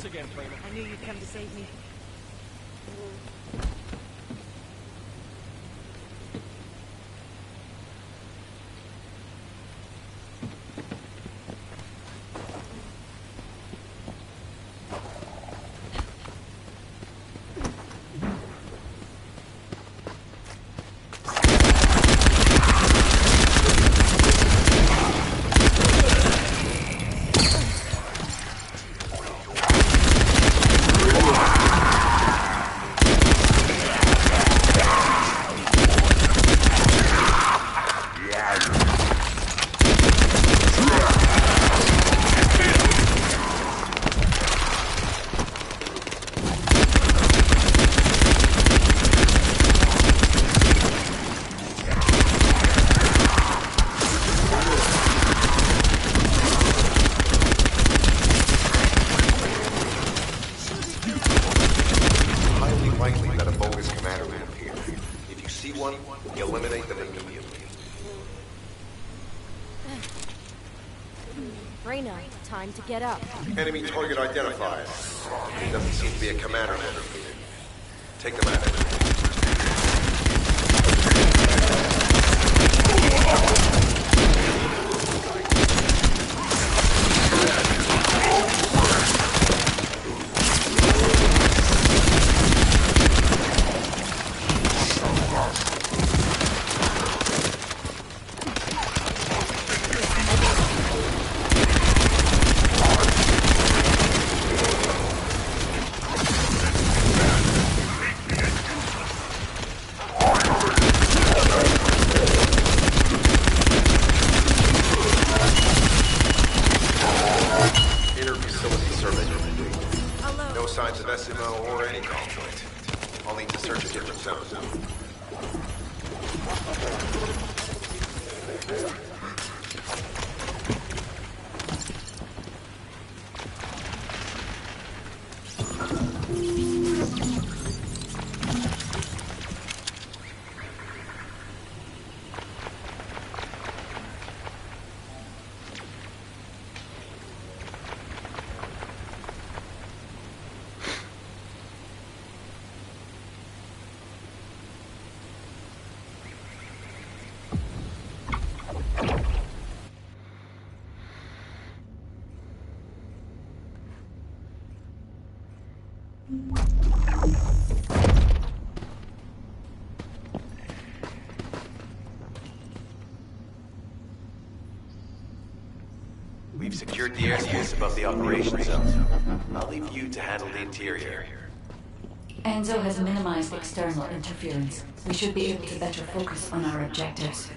Again, Kramer. I knew you'd come to save me. Time to get up. Enemy target identified. Doesn't seem to be a commander located. Take them out. We've secured the airspace above the operation zone. I'll leave you to handle the interior. Enzo has minimized external interference. We should be able to better focus on our objectives.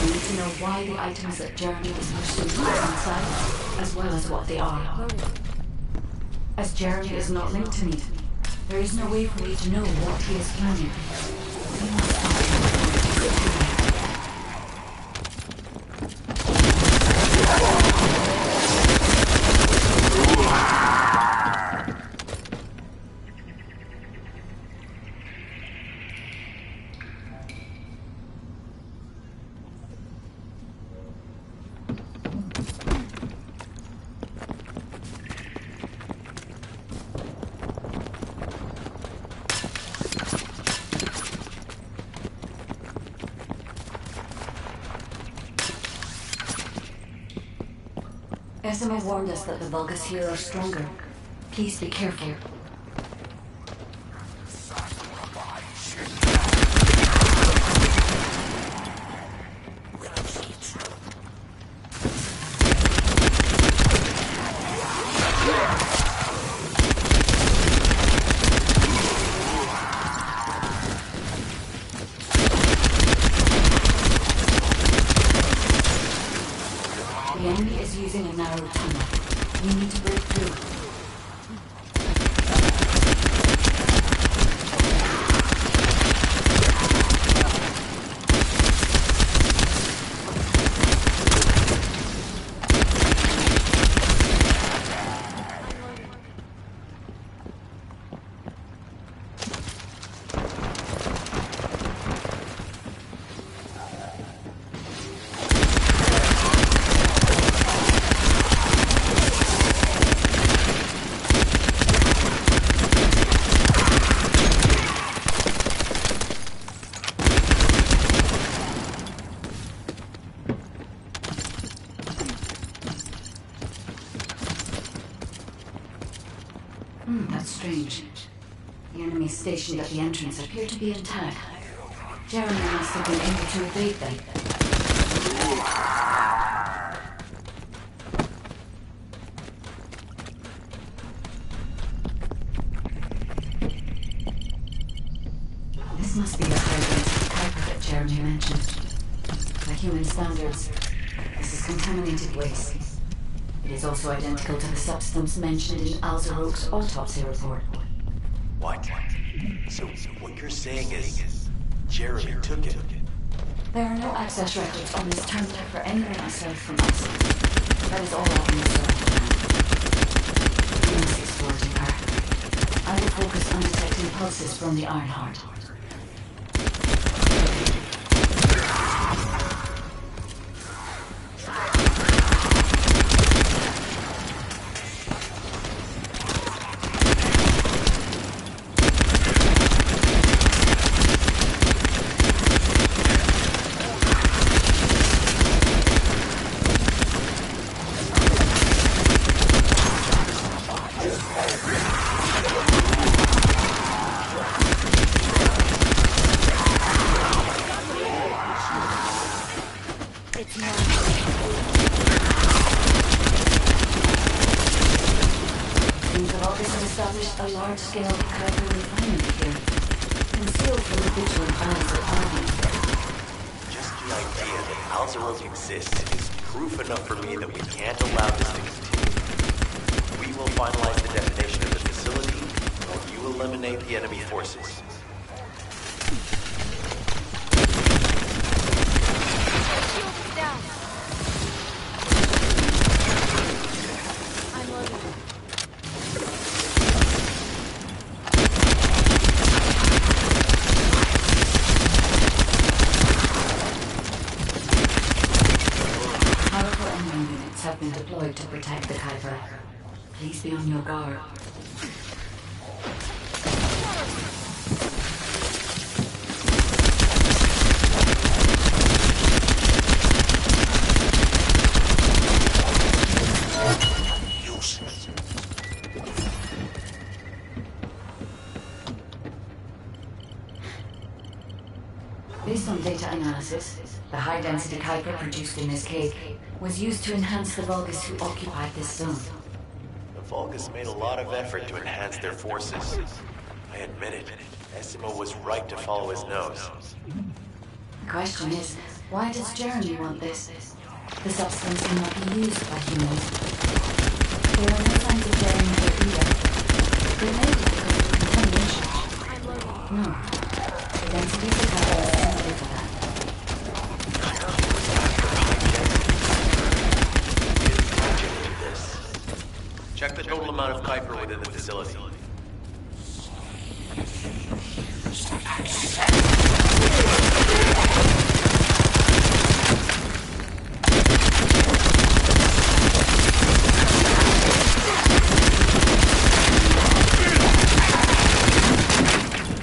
We need to know why the items that Jeremy is pursuing are inside, as well as what they are. As Jeremy is not linked to me, there is no way for me to know what he is planning. We must find him. Esima warned us that the Vulgus here are stronger. Please be careful. The enemy is using a narrow tunnel. We need to break through. That's strange. The enemies stationed at the entrance appear to be intact. Jeremy must have been able to evade them. This must be the fragrance Kuiper that Jeremy mentioned. By human standards, this is contaminated waste. It is also identical to the substance mentioned in Alzaroke's autopsy report. What? So what you're saying is Jeremy took it? There are no access records on this terminal for anyone aside from us. That is all I can observe. We must explore deeper. I will focus on detecting pulses from the Ironheart. A large-scale Kuiper refinery here, concealed from the vigilant eyes of Arden. Just the idea that Alzaroke exists is proof enough for me that we can't allow this to continue. We will finalize the detonation of the facility, while you eliminate the enemy forces. Down. I'm loaded. Have been deployed to protect the Kuiper. Please be on your guard. analysis, the high-density Kuiper produced in this cave was used to enhance the Vulgus who occupied this zone. The Vulgus made a lot of effort to enhance their forces. I admit it. Essimo was right to follow his nose. The question is, why does Jeremy want this? The substance cannot be used by humans. There are no signs of Jeremy here either. There may be because of contamination. I'm loading. No. The density of the Kuiper is simply for that. Check the total amount of Kuiper within the facility.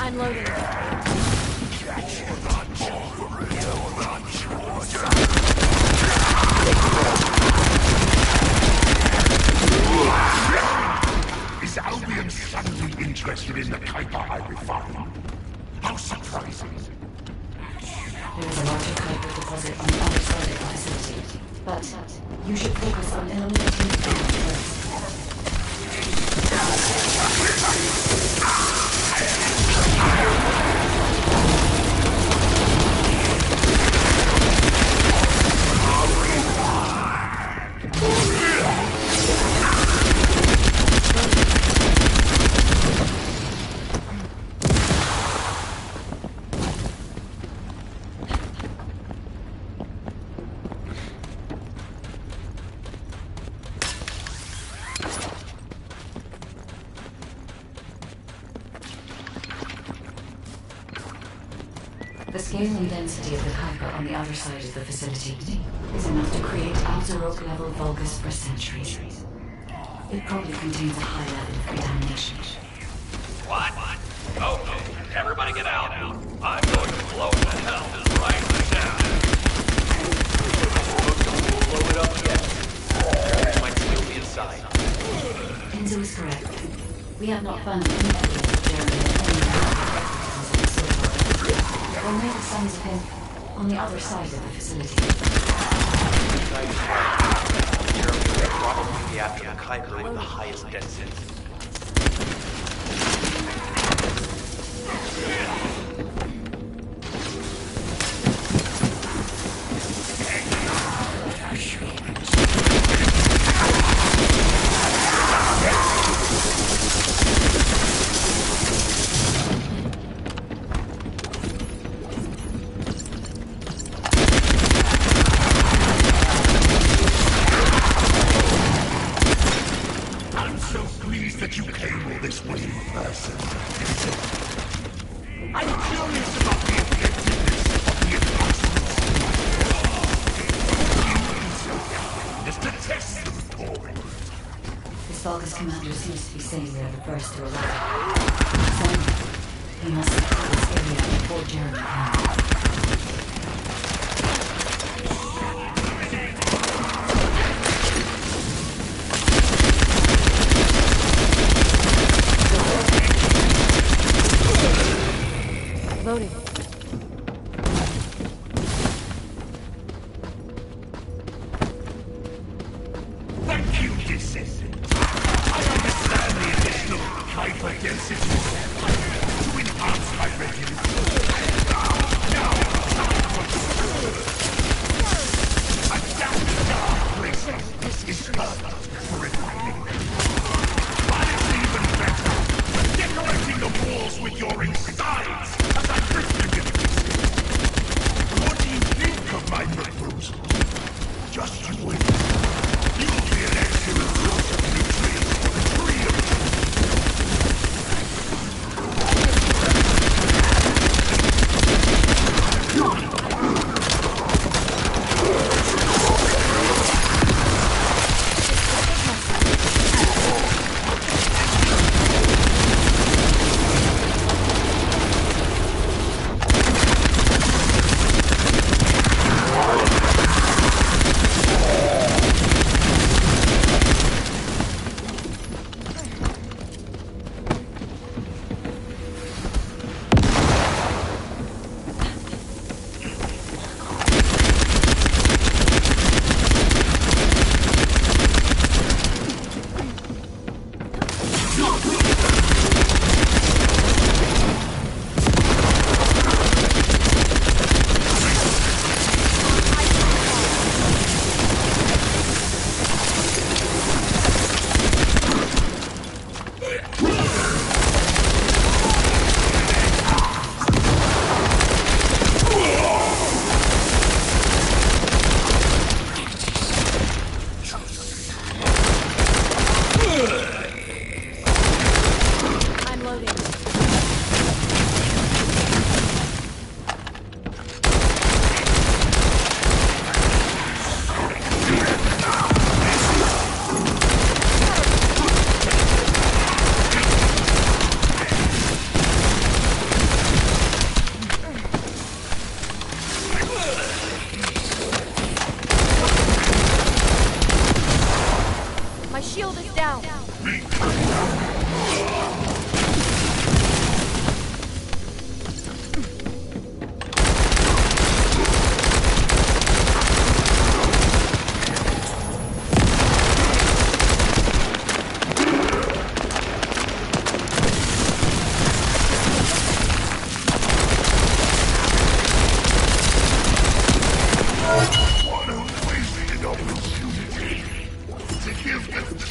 I'm loading. Is Albion suddenly interested in the Kuiper I refined? How surprising. There is a larger Kuiper deposit on the other side of the facility, but you should focus on eliminating the damage first. The scale and density of the Kuiper on the other side of the facility is enough to create Alzarok-level Vulgus for centuries. It probably contains a high level of contamination. What? Okay, everybody get out. I'm going to blow it to hell right now. Blow it up yet. It might still be inside. Enzo is correct. We have not found any evidence of Jeremy or any so far. There may be signs of him on the other side of the facility. Jeremy will probably be after the Kuiper with the highest density. I'm so pleased that you came all this way in person. I'm curious about the effectiveness of the advancements. Just to test them for me. This Vulgus commander seems to be saying they're the first to arrive. So, we must secure this area before Jeremy can. Loading. Thank you, Descendant. I understand the additional Kuiper density to enhance my regiment. Now, adapted dark places is perfect for refining. But it's even better for decorating the walls with your insides as I drift into this. What do you think of my proposal? Just you wait. You'll be an excellent source of nutrients for the tree of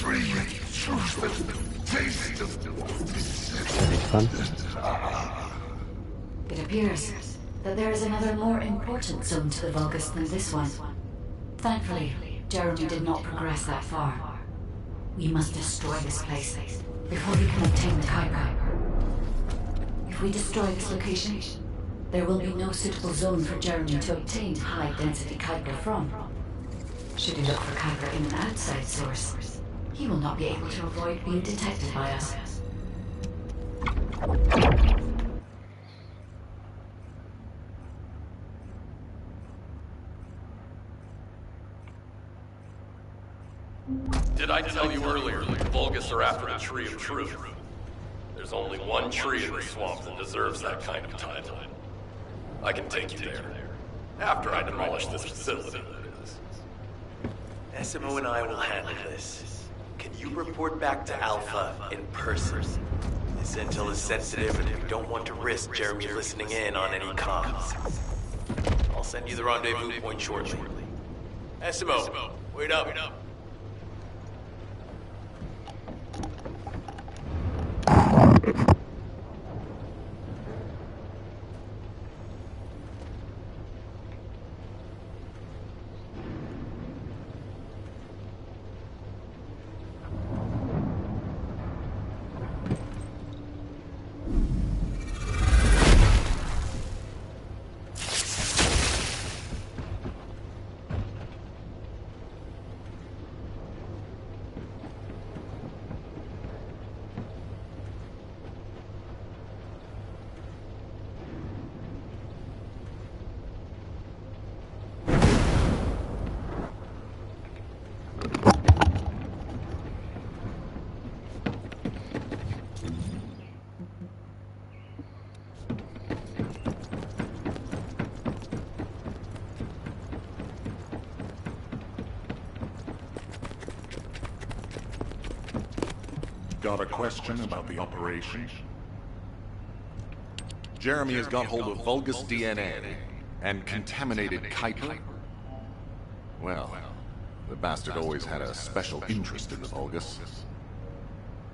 free, choose the taste of Fun. It appears that there is another more important zone to the Vulgus than this one. Thankfully, Jeremy did not progress that far. We must destroy this place before we can obtain the Kuiper. If we destroy this location, there will be no suitable zone for Jeremy to obtain high-density Kuiper from. Should he look for Kuiper in an outside source, he will not be able to avoid being detected by us. Did I tell you earlier the Vulgus are after the Tree of Truth? There's only one tree in the swamp that deserves that kind of title. I can take you there. After I demolish this facility. Essimo and I will handle this. Can you report back to Alpha in person? This intel is sensitive and we don't want to risk Jeremy listening in on any comms. I'll send you the rendezvous point shortly. Essimo, wait up. Got a question about the operation? Jeremy has got hold of Vulgus DNA and contaminated Kuiper? Well, the bastard always had a special interest in the Vulgus.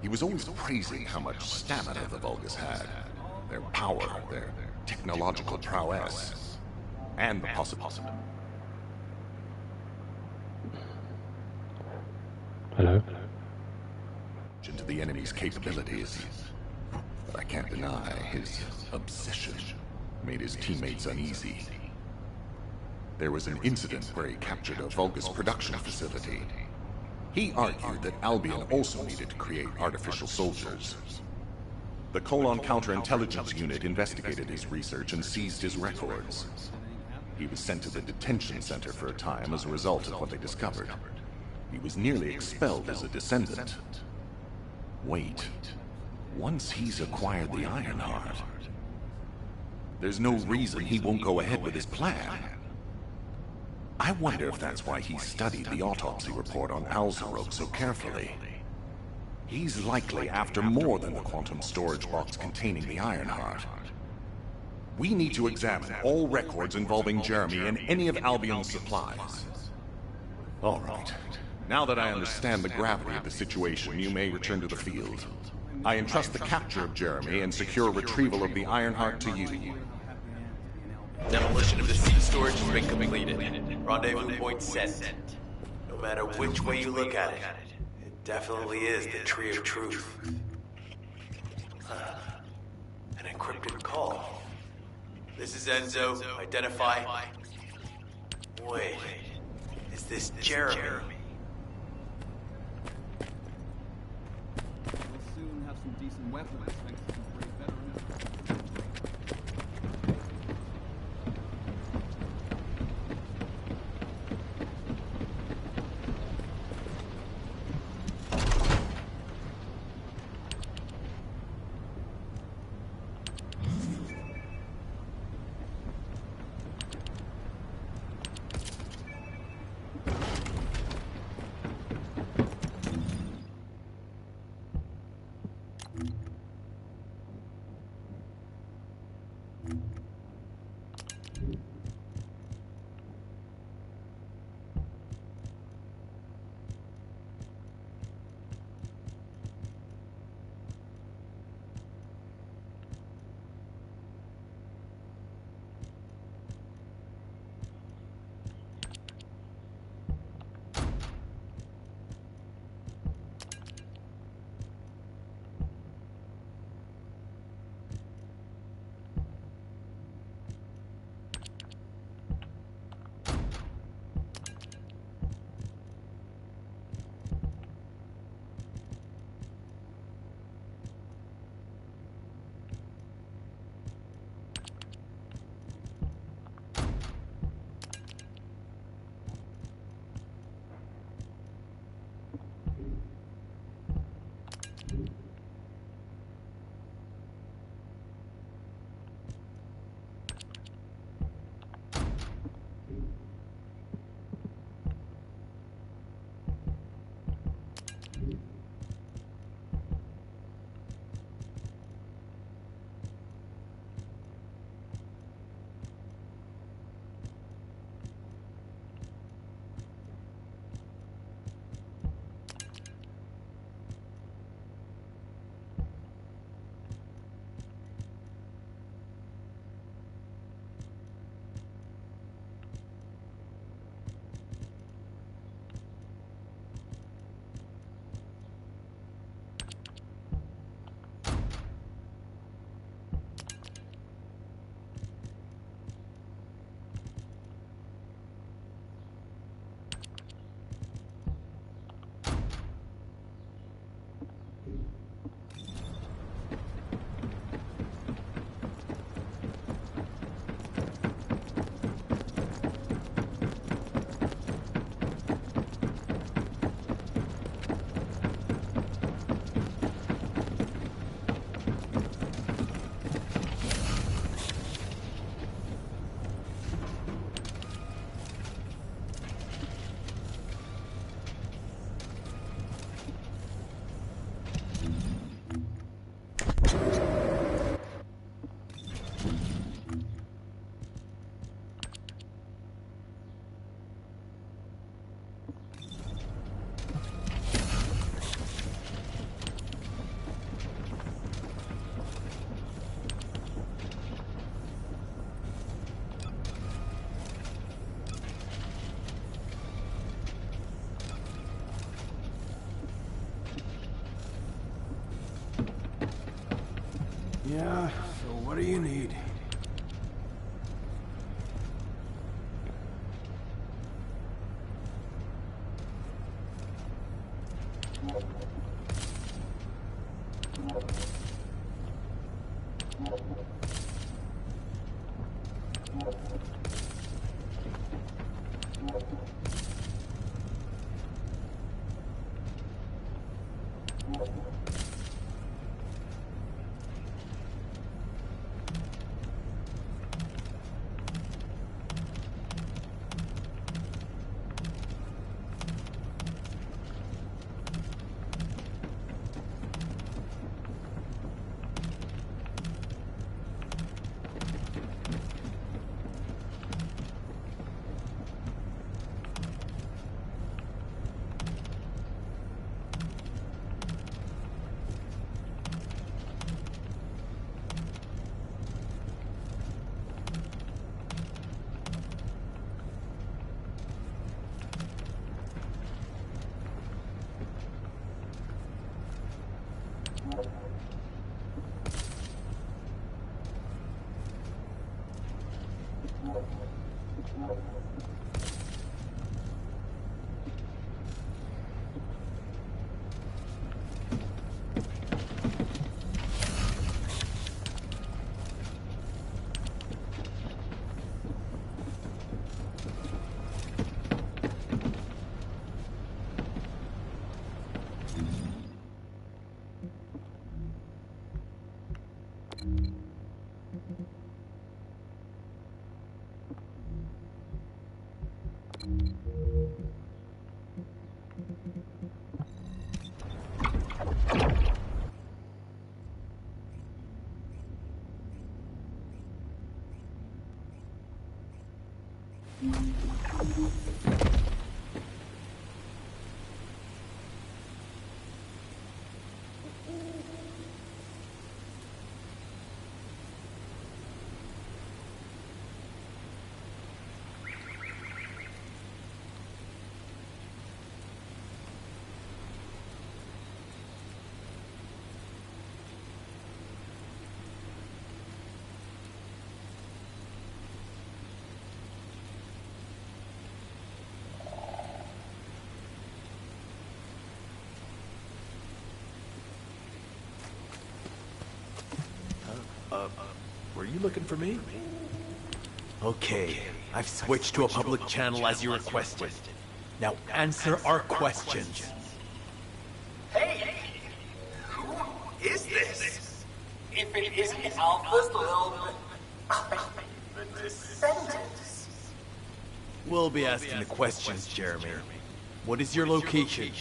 He was always praising how much stamina the Vulgus had, their power, their technological prowess, and the possibility. Hello? Into the enemy's capabilities. But I can't deny his obsession made his teammates uneasy. There was an incident where he captured a Vulgus production facility. He argued that Albion also needed to create artificial soldiers. The Colon Counterintelligence Unit investigated his research and seized his records. He was sent to the detention center for a time as a result of what they discovered. He was nearly expelled as a descendant. Wait. Once he's acquired the Ironheart, there's no reason he won't go ahead with his plan. I wonder if that's why he studied the autopsy report on Alzarok so carefully. He's likely after more than the quantum storage box containing the Ironheart. We need to examine all records involving Jeremy and any of Albion's supplies. All right. Now that I understand the gravity of the situation, you may return to the field. I entrust the capture of Jeremy and secure retrieval of the Ironheart to you. Demolition of the seed storage has been completed. Rendezvous point set. No matter which way you look at it, it definitely is the Tree of Truth. An encrypted call. This is Enzo. Identify. Wait. Is this Jeremy? We'll soon have some decent weapons thanks to some great veterans. Yeah, so what do you need? Were you looking for me? Okay, I've switched to a public channel as you requested. Now answer our questions. Hey! Who is this? If it isn't Alpha's the Descendants. We'll be asking the questions, Jeremy. What is your location?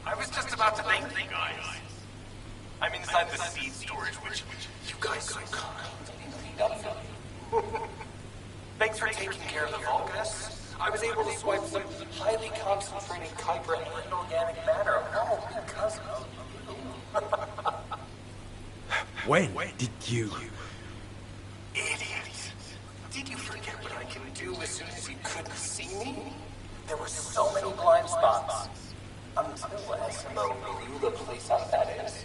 I was just about to thank you guys. I'm inside the seed storage, which you guys so kindly cleaned up for me. Thanks for taking care of the Vulgus. I was able to swipe some highly concentrated Kuiper and organic matter all because of you. When did you? Idiot. Did you forget what I can do as soon as you couldn't see me? There were so many blind spots. Until SMO blew the place up, that is.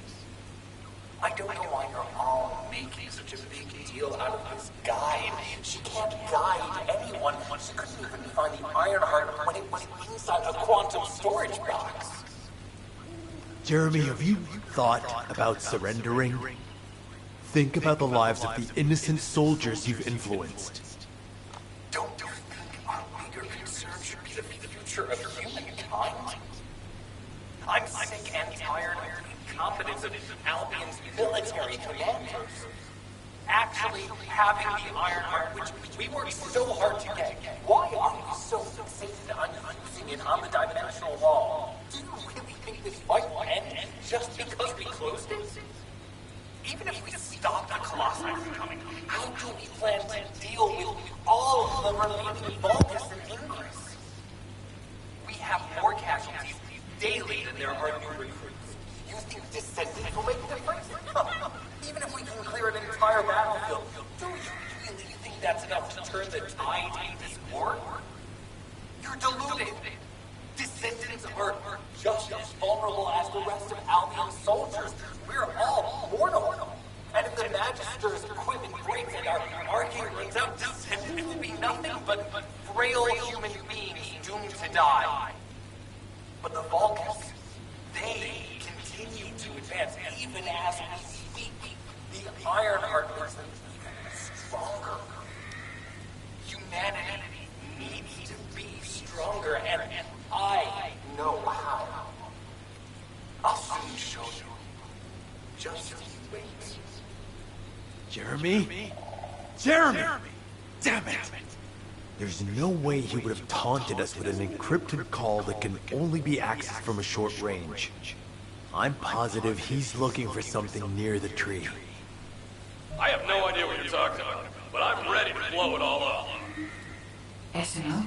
I don't know why you're all making such a big deal out of this guide. She can't guide anyone. She couldn't even find the Ironheart when it was inside a quantum storage box. Jeremy, have you thought about surrendering? Think about the lives of the innocent soldiers you've influenced. Don't you think our bigger concern should be the future of humankind? I'm sick and tired of the incompetence of Albion's military commanders. Actually having the Ironheart, which we worked so hard to get, why are we so fixated on using it on the dimensional wall? Do you really think this fight will end just because we closed it? Even if we stop the Colossi from coming, how do we plan to deal with all of the remaining Vulgus and Ingress? We have more casualties daily than there are new recruits. You think Descendant will make a difference? Even if we can clear an entire battlefield, do you really think that's enough to turn the tide in this war? You're deluded. Descendants are just as vulnerable as the rest of Albion's soldiers. We're all mortal. And if the Magister's equipment breaks and our arcade runs out, Descendants will be nothing but frail human beings doomed to die. But the Vulgus, they continue to advance even as we speak. The Ironheart makes them even stronger. Humanity needs to be stronger, and I know how. I'll soon show you. Just you wait. Jeremy? Jeremy! Damn it! There's no way he would have taunted us with an encrypted call that can only be accessed from a short range. I'm positive he's looking for something near the tree. I have no idea what you're talking about, but I'm ready to blow it all up. SNO,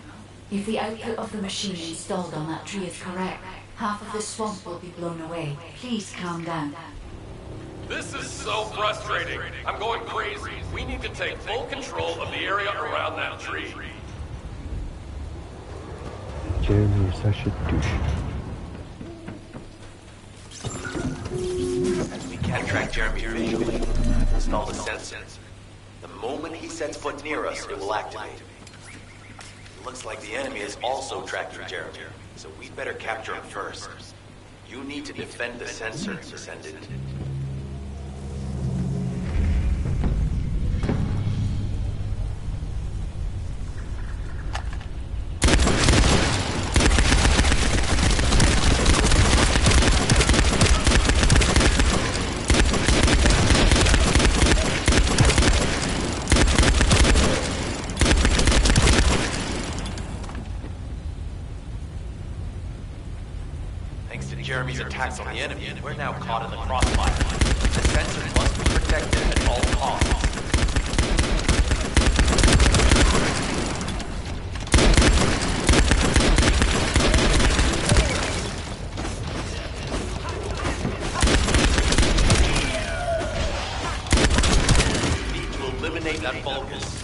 if the output of the machine installed on that tree is correct, half of the swamp will be blown away. Please calm down. This is so frustrating. I'm going crazy. We need to take full control of the area around that tree. Jeremy is such a douche. As we can track Jeremy visually, install the sensors. The moment he sets foot near us, it will activate. It looks like the enemy is also tracking Jeremy, so we'd better capture him first. You need to defend the sensor, Descendant. Jeremy's attacks on the enemy, we're now caught in the crossfire. The sensor must be protected at all costs. We need to eliminate that Vulgus.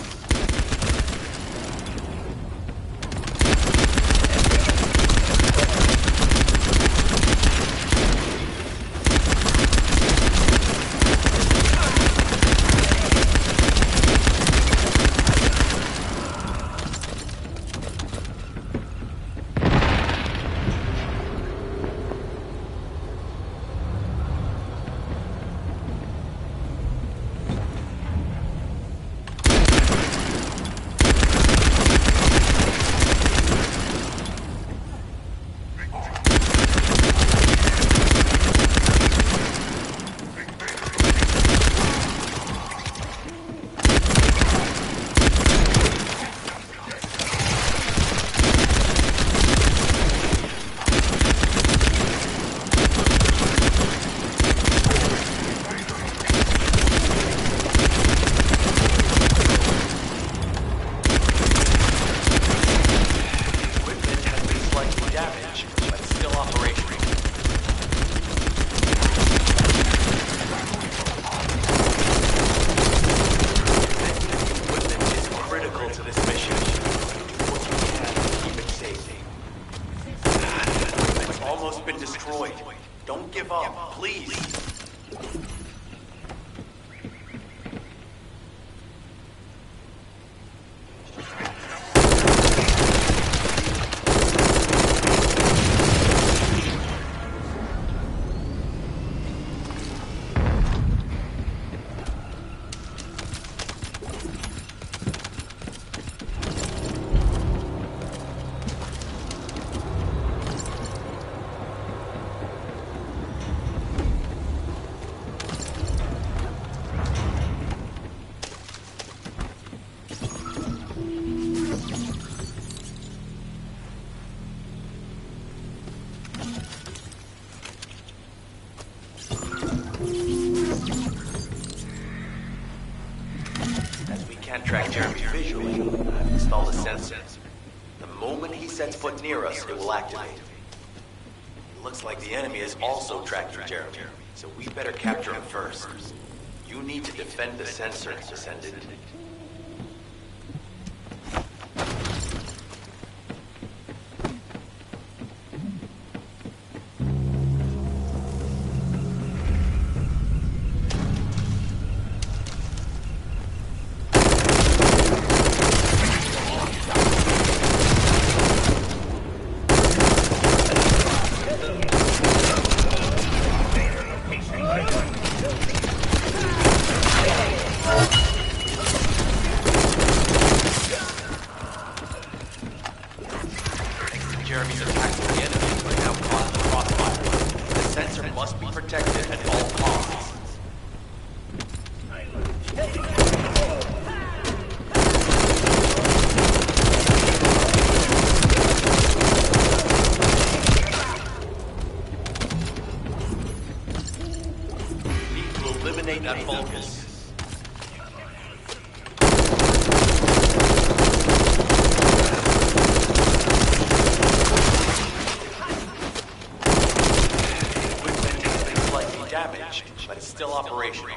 damage, but it's still operational. Equipment is critical to this mission. What you can to keep it safe. It's almost been destroyed. Don't give up, please. Can't track Jeremy visually. I've installed a sensor. The moment he sets foot near us, it will activate. It looks like the enemy is also tracking Jeremy, so we better capture him first. You need to defend the sensor, Descendant. Jeremy's attacking the enemy, but now caught in the crossfire. The sensor must be protected at all costs. Need to eliminate that focus. Damaged, but it's still operational.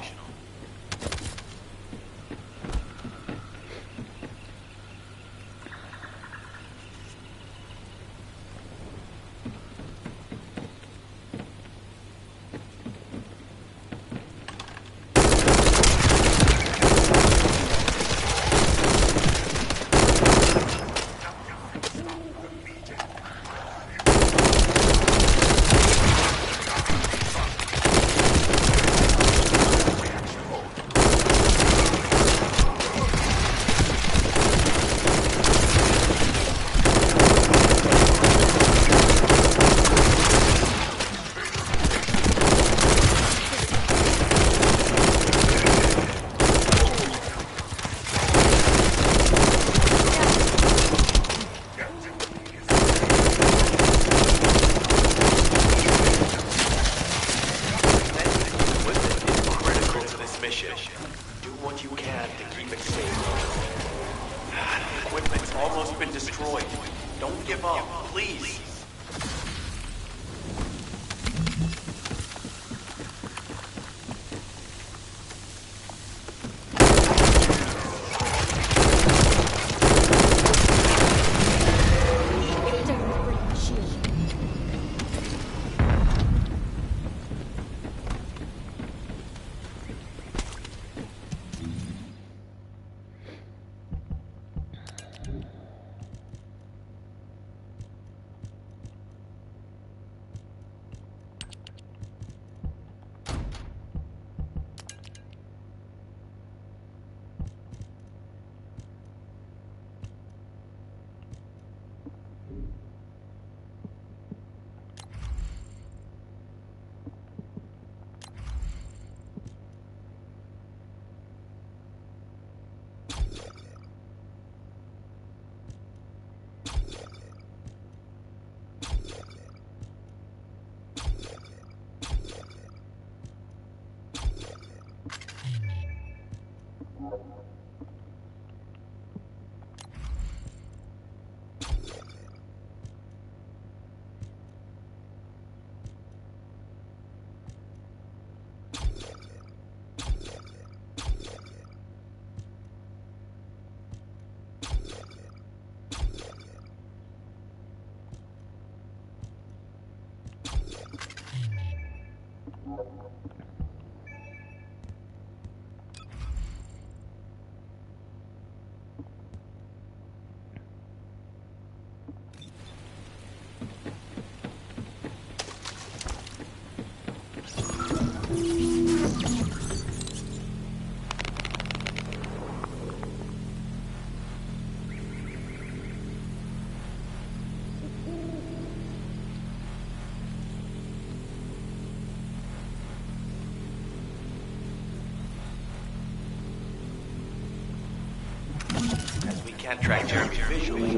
can't track Jeremy visually,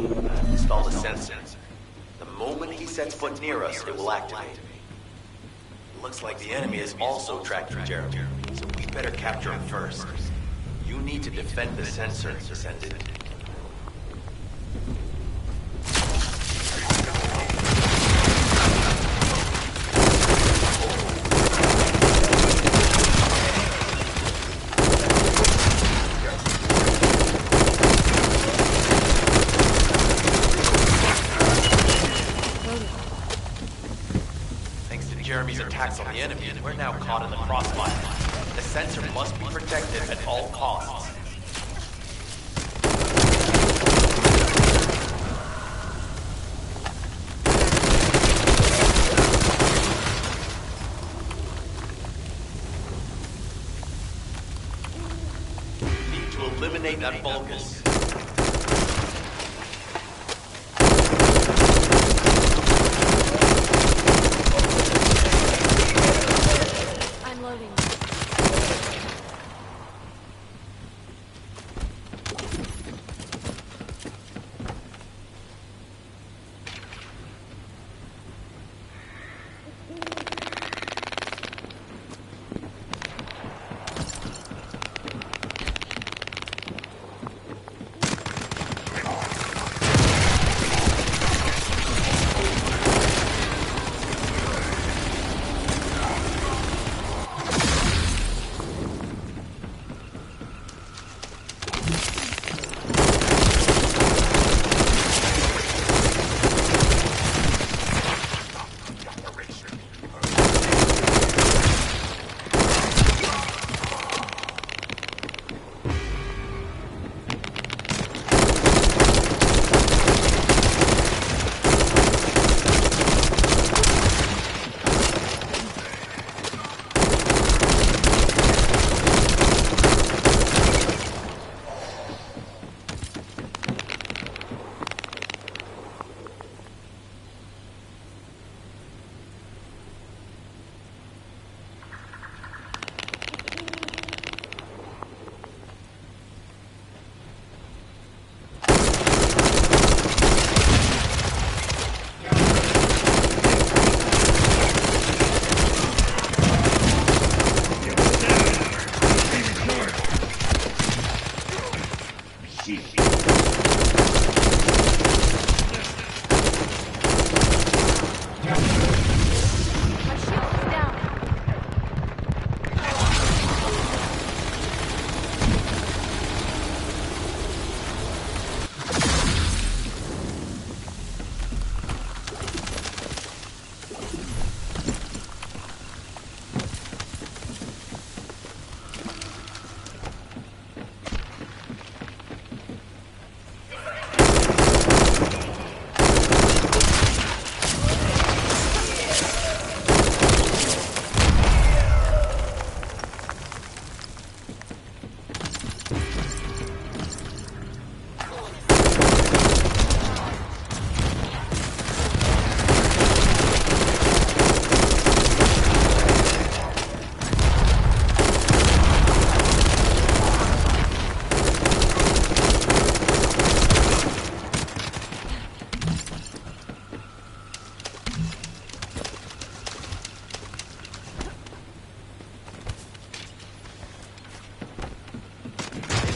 install the sensor. The moment he sets foot near us, it will activate. Looks like the enemy is also tracking Jeremy, so we better capture him first. You need to defend the sensor, Descendant. Jeremy's attacks on the enemy, we're now caught in the crossfire. The sensor must be protected at all costs. Need to eliminate that Vulgus.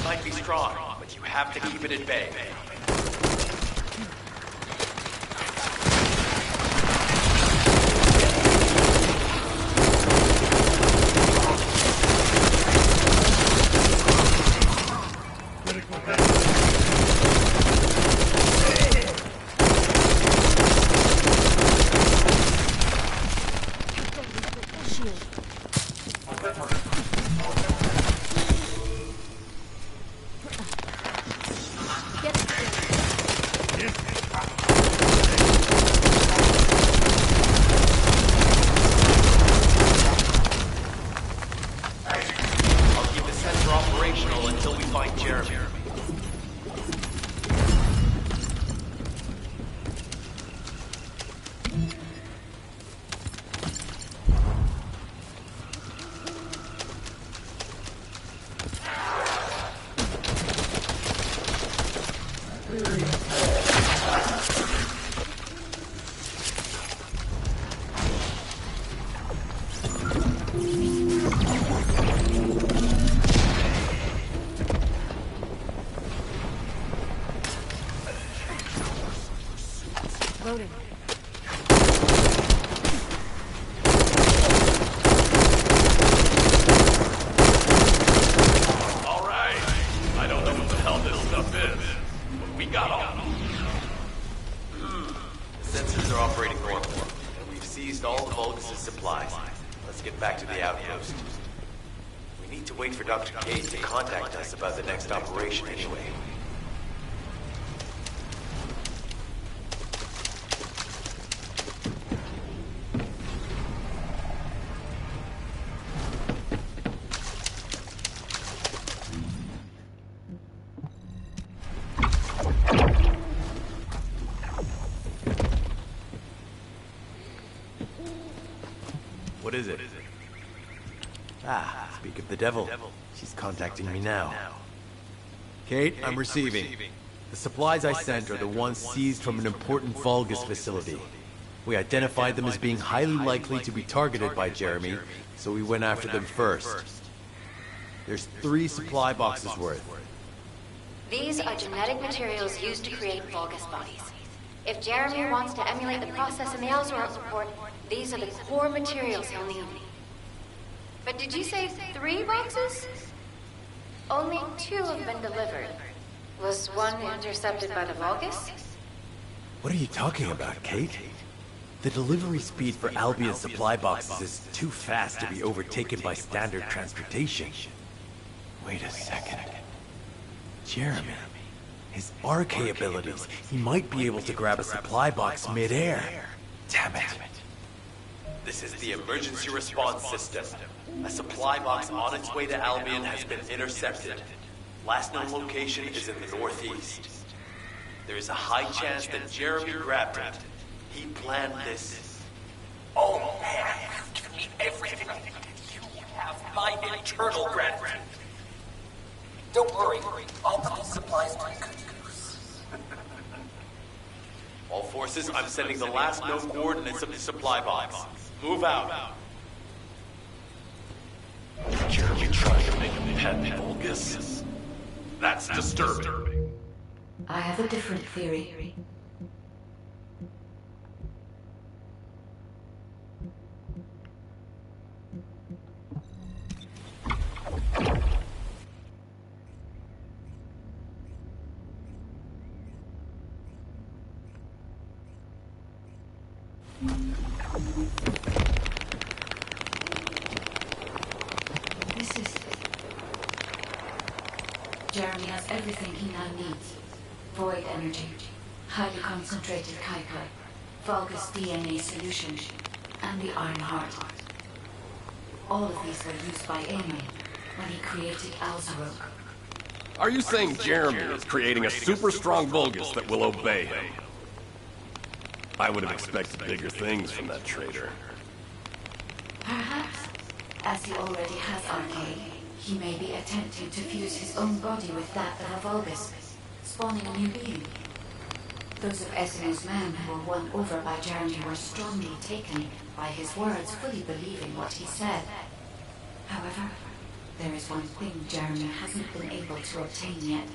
Might be strong, but you have to keep it at bay. Get operating normally, and we've seized all of Vulgus' supplies. Let's get back to the outpost. We need to wait for Dr. Cade to contact us about the next operation anyway. What is it? Ah, speak of the devil. She's contacting me now. Kate, I'm receiving. The supplies I sent are the ones seized from an important Vulgus facility. We identified them as being highly likely to be targeted by Jeremy, so we went after them first. There's 3 supply boxes worth. These are genetic materials used to create Vulgus bodies. If Jeremy wants to emulate the process in the Alzarot report, these are the core materials he'll need. But did you say 3 boxes? Only 2 have been delivered. Was one intercepted by the Vulgus? What are you talking about, Kate? The delivery speed for Albion's supply boxes is too fast to be overtaken by standard transportation. Wait a second. Jeremy. His RK abilities. He might be able to grab a supply box mid-air. Damn it. This is the emergency response system. A supply box on its way to Albion has been intercepted. Last known location is in the northeast. There is a high chance that Jeremy grabbed it. He planned this. Oh man, give me everything. You have my eternal gratitude. Don't worry, I'll put these supplies to good use. All forces, I'm sending the last known coordinates of the supply box. Move out. Jeremy trying to make a pet Vulgus? That's disturbing. I have a different theory. This is it. Jeremy has everything he now needs. Void energy, highly concentrated Kuiper, Vulgus DNA solution, and the Iron Heart. All of these were used by Amy when he created Alzarok. Are you saying Jeremy is creating a super strong Vulgus that will obey him? I would have expected bigger things from that traitor. Perhaps, as he already has RK, he may be attempting to fuse his own body with that of a Vulgus, spawning a new being. Those of Esino's men who were won over by Jeremy were strongly taken by his words, fully believing what he said. However, there is one thing Jeremy hasn't been able to obtain yet.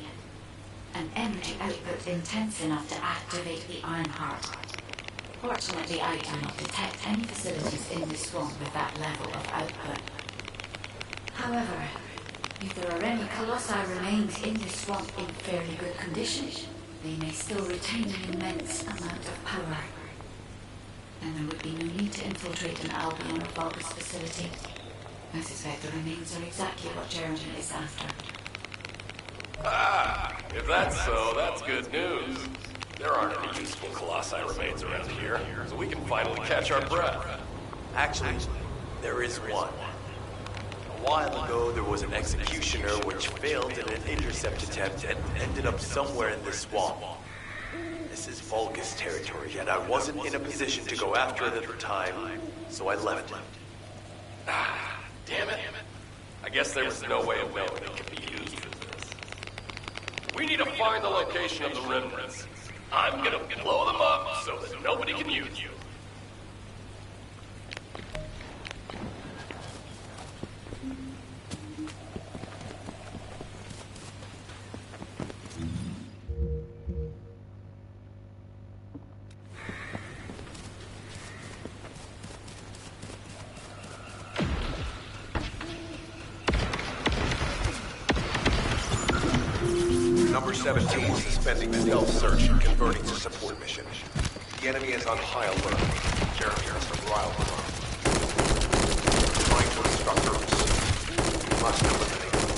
An energy output intense enough to activate the Iron Heart. Fortunately, I do not detect any facilities in this swamp with that level of output. However, if there are any Colossi remains in this swamp in fairly good condition, they may still retain an immense amount of power. Then there would be no need to infiltrate an Albion or Vulgus facility. I suspect the remains are exactly what Jeremy is after. Ah, if that's so, that's good news. There aren't any useful Colossi remains around here, so we can finally catch our breath. Actually, there is one. A while ago, there was an executioner which failed in an intercept attempt and ended up somewhere in this swamp. This is Vulgus territory, and I wasn't in a position to go after it at the time, so I left it. Ah, damn it. I guess there was no way of knowing it could be used for this. We need to find the location of the remnants. I'm gonna blow them up so that nobody can use you. Number 17 suspending stealth search and converting to support mission. The enemy is on high alert. Jeremy has to rile them up. Trying to obstruct us. We must eliminate them.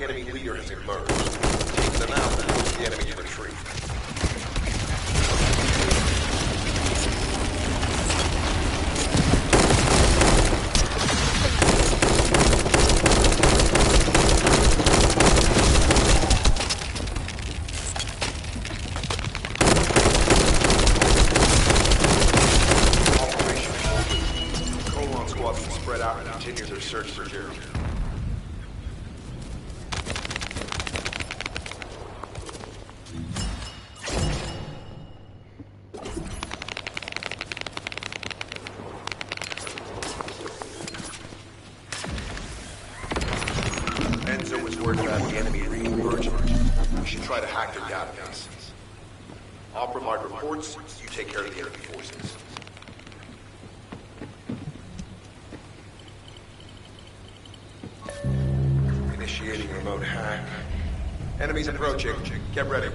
Enemy leader has emerged. Take them out and force the enemy to retreat. Operation. Colon squads will spread out and continue their search for Jeremy. The enemy re-emerging. We should try to hack their database. I'll provide reports, you take care of the enemy forces. Initiating remote hack. Enemies approaching. Get ready.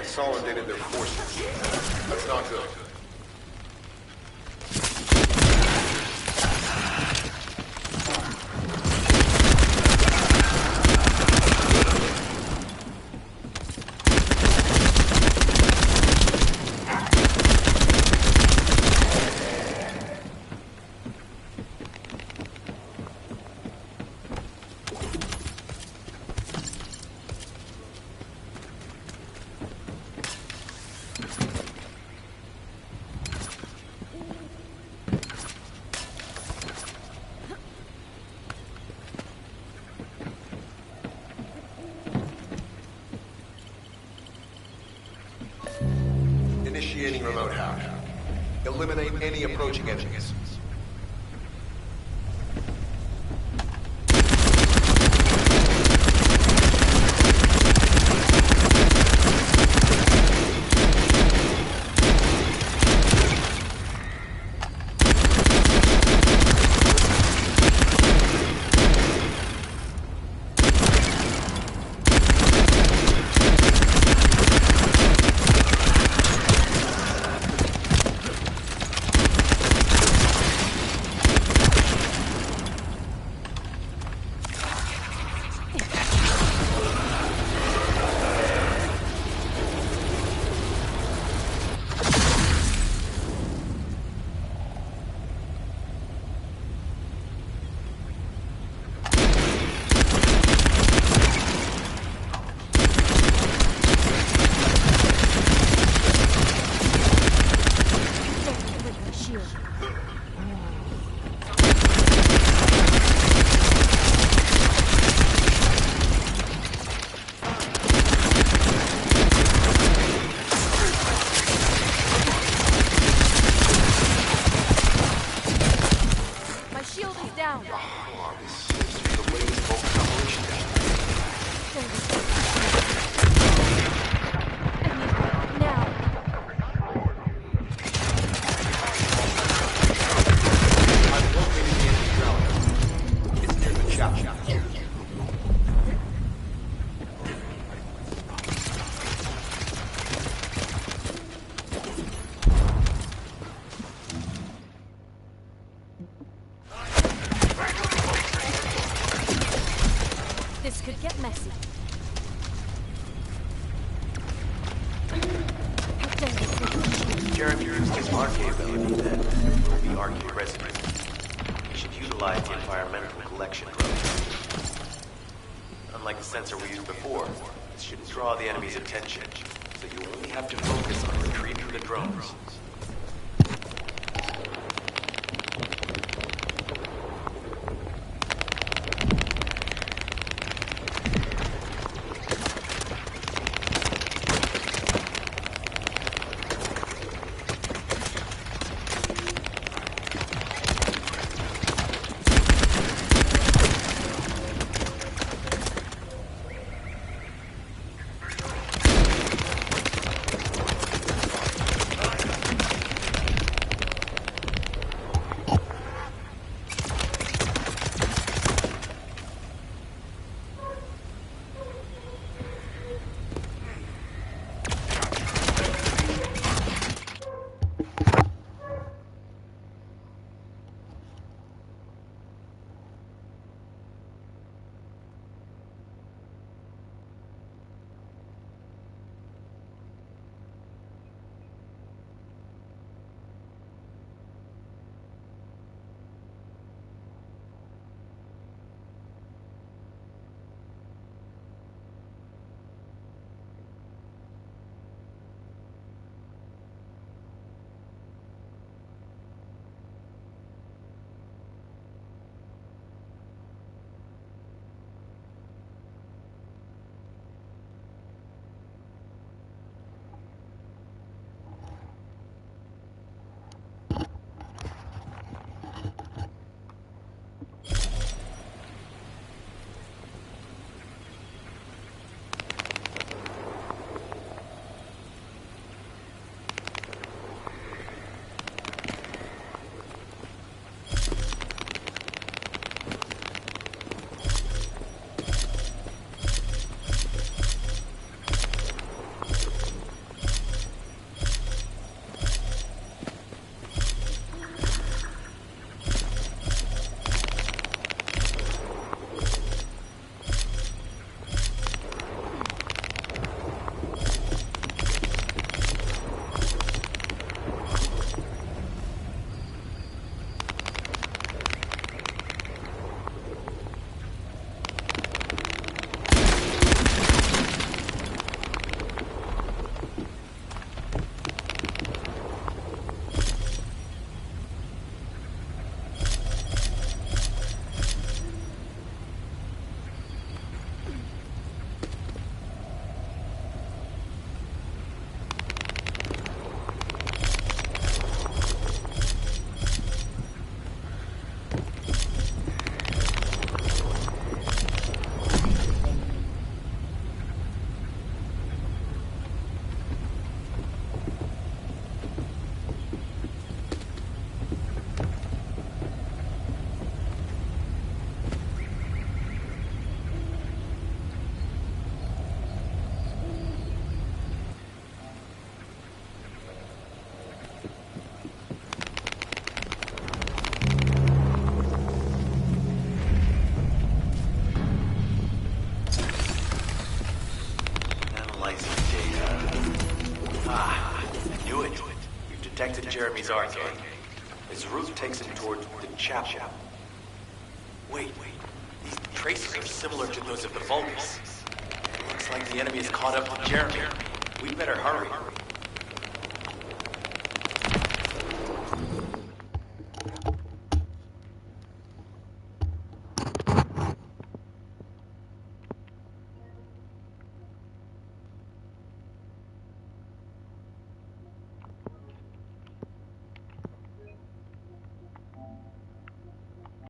Consolidated their forces. That's not good. eliminate any approaching enemies. This could get messy. Jeremy used his arcade ability then will be arcade resident. We should utilize the environmental collection drone. Unlike the sensor we used before, this shouldn't draw the enemy's attention, so you only have to focus on retrieving the drones. Jeremy's arc, eh? His route takes him toward the chapel. Wait. These traces are similar to those of the Vulgus. Looks like the enemy is caught up with Jeremy. We better hurry.